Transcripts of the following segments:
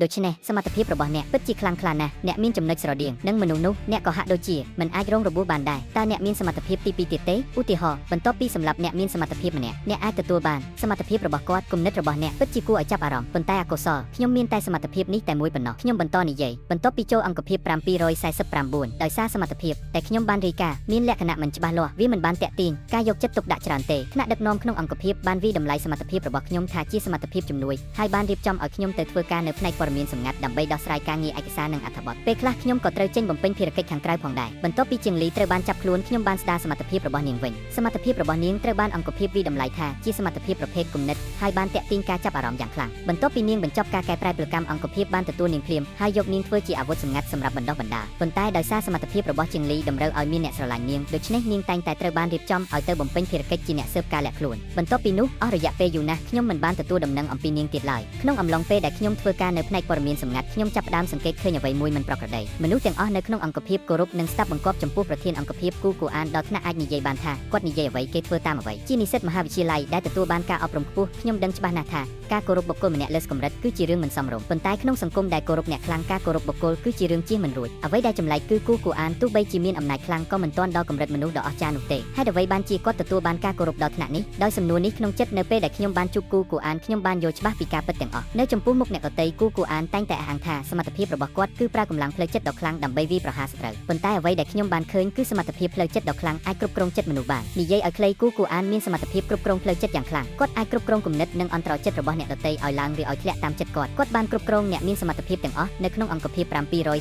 ដូច្នេះសមត្ថភាពរបស់អ្នកពិតជាខ្លាំងក្លាណាស់អ្នកមានចំណុចស្រដៀងនឹងមនុស្សនោះអ្នកក៏ហាក់ដូចជាមិនអាចរងរបួសបានដែរតើអ្នកមានសមត្ថភាពទី2ទៀតទេឧទាហរណ៍បន្ទាប់ពីសម្រាប់អ្នកមានសមត្ថភាពម្នាក់អ្នកអាចទទួលបានសមត្ថភាពរបស់គាត់គំនិតរបស់អ្នកពិតជាគួរឲ្យចាប់អារម្មណ៍ប៉ុន្តែអកុសលខ្ញុំមានតែសមត្ថភាពនេះតែមួយប៉ុណ្ណោះខ្ញុំបន្តនិយាយបន្ទាប់ពីចូលអង្គភាព749ដោយសារសមត្ថភាពតែខ្ញុំបានរាយការណ៍មានលក្ខណៈមិនច្បាស់លាស់វាមិនបានតាក់ទាញការយកចិត្តទុកដាក់ច្រើនទេថ្នាក់ដឹកនាំក្នុងអង្គភាពបានវិតម្លៃសមត្ថភាពរបស់ខ្ញុំថាជាសមត្ថភាពជំនួយហើយបានរៀបចំឲ្យខ្ញុំទៅធ្វើការនៅផ្នែកព័ត៌មានសម្ងាត់ដើម្បីដោះស្រាយការងារឯកសារនិងអត្ថបទពេលខ្លះខ្ញុំក៏ត្រូវចេញបំពេញភារកិច្ចខាងក្រៅផងដែរបន្ទាប់ពីជាងលីត្រូវបានចាប់ខ្លួនខ្ញុំបានស្ដារសមត្ថភាពរបស់នាងវិញសមត្ថភាពរបស់នាងត្រូវបានអង្គភាពវិតម្លៃថាជាសមត្ថភាពប្រភេទគំនិតហើយបានតាក់ទាញការចាប់អារម្មណ៍យ៉ាងខ្លាំងបន្ទាប់ពីនាងបញ្ចប់ការកែប្រែពលកម្មអង្គភាពបានទទួលនាងភ្លាមហើយយកនាងធ្វើជាអាវុធសម្ងាត់សម្រាប់បណ្ដោះបណ្ដាលប៉ុន្តែដោយសារសមត្ថភាពរបស់ជាងលីតម្រូវឲ្យមានអ្នកស្រឡាញ់នាងដូច្នេះនាងតែងតែត្រូវបានរៀបចំឲ្យទៅបំពេញភារកិច្ចជាអ្នកស៊ើបការលាក់ខ្លួនបន្ទាប់ពីនោះអស់រយៈពេលយូរណាស់ខ្ញុំមិនបានទទួលដំណឹងអំពីនាងទៀតឡើយក្នុងអំឡុងពេលដែលខ្ញុំធ្វើការនៅផ្នែកព័ត៌មានសម្ងាត់ខ្ញុំចាប់ផ្ដើមសង្កេតឃើញអ្វីមួយមិនប្រក្រតីមនុស្សទាំងអស់នៅក្នុងអង្គភាពគោរពនិងស្ដាប់បង្គាប់ចំពោះប្រធានអង្គភាពគូអានដល់ថ្នាក់អាចនិយាយបានថាគាត់និយាយអ្វីគេធ្វើតាមអ្វីជានិស្សិតមហាវិទ្យាល័យដែលទទួលបានការអប់រំខ្ពស់ខ្ញុំដឹងច្បាស់ណាស់ថាការគោរពបុគ្គលម្នាក់លើសកម្រិតគឺជារឿងមិនសមរម្យប៉ុន្តែក្នុងសង្គមដែលគោរពអ្នកខ្លាំងការគោរពបុគ្គលគឺជារឿងជៀសមិនរួចអ្វីដែលចម្លែកគឺគូអានទោះបីជាមានអំណាចខ្លាំងក៏មិនទាន់ដល់កម្រិតមនុស្សដ៏អស្ចារ្យនោះទេហេតុអ្វីបានជាគាត់ទទួលបានការគោរពដល់ថ្នាក់នេះដោយសំណួរនេះក្នុងចិត្តនៅពេលដែលខ្ញុំបានជួបគូអានខ្ញុំបានយល់ច្បាស់ពីការពិតទាំងអស់នៅចំពោះមុខអ្នកដទៃគូអានតែងតែអះអាងថាសមត្ថភាពរបស់គាត់គឺប្រើកម្លាំងផ្លូវចិត្តដ៏ខ្លាំងដើម្បីវាយប្រហារសត្រូវប៉ុន្តែអ្វីដែលខ្ញុំបានឃើញគឺសមត្ថភាពផ្លូវចិត្តដ៏ខ្លាំងអាចគ្រប់គ្រងចិត្តមនុស្សបាននិយាយឲ្យខ្លីគូអានមានសមត្ថភាពគ្រប់គ្រងផ្លូវចិត្តយ៉ាងខ្លាំងគាត់អាចគ្រប់គ្រងគំនិតនិងអន្តរចិត្តរបស់អ្នកដទៃឲ្យឡើងឬឲ្យធ្លាក់តាមចិត្តគាត់បានគ្រប់គ្រងអ្នកមានសមត្ថភាពទាំងអស់នៅក្នុងអង្គភាព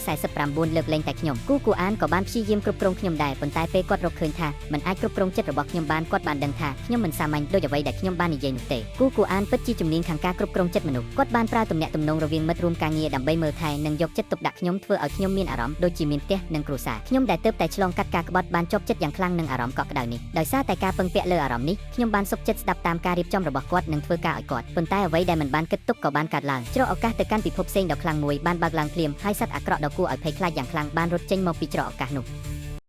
749លើកលែងតែខ្ញុំគូអានក៏បានព្យាយាមគ្រប់គ្រងខ្ញុំដែរប៉ុន្តែពេលគាត់រកឃើញថាមិនអាចគ្រប់គ្រងចិត្តរបស់ខ្ញុំបានគាត់បានដឹងថាខ្ញុំមិនសាមញ្ញដូចអ្វីដែលខ្ញុំបាននិយាយនោះទេគូអានពិតជាជំនាញខាងការគ្រប់គ្រងចិត្តមនុស្សគាត់បានប្រើទំនាក់ទំនងរវាងមិត្តរួមការងារដើម្បីមើលថែនិងយកចិត្តទុកដាក់ខ្ញុំធ្វើឲ្យខ្ញុំមានអារម្មណ៍ដូចជាមានផ្ទះនិងគ្រួសារខ្ញុំដែលទើបតែឆ្លងកាត់ការក្បត់បានជាប់ចិត្តយ៉ាងខ្លាំងនឹងអារម្មណ៍កក់ក្ដៅនេះដោយសារតែការពឹងពាក់លើអារម្មណ៍នេះខ្ញុំបានសុខចិត្តស្ដាប់តាមការរៀបចំរបស់គាត់និងធ្វើការឲ្យគាត់ប៉ុន្តែអ្វីដែលមិនបានគិតទុកក៏បានកើតឡើងច្រកឱកាសទៅកាន់ពិភពផ្សេងដ៏ខ្លាំងមួយបានបើកឡើងភ្លាមហើយសត្វអាក្រក់ដ៏គួរឲ្យភ័យខ្លាចយ៉ាងខ្លាំងបានរត់ចេញមកពីច្រកឱកាសនោះ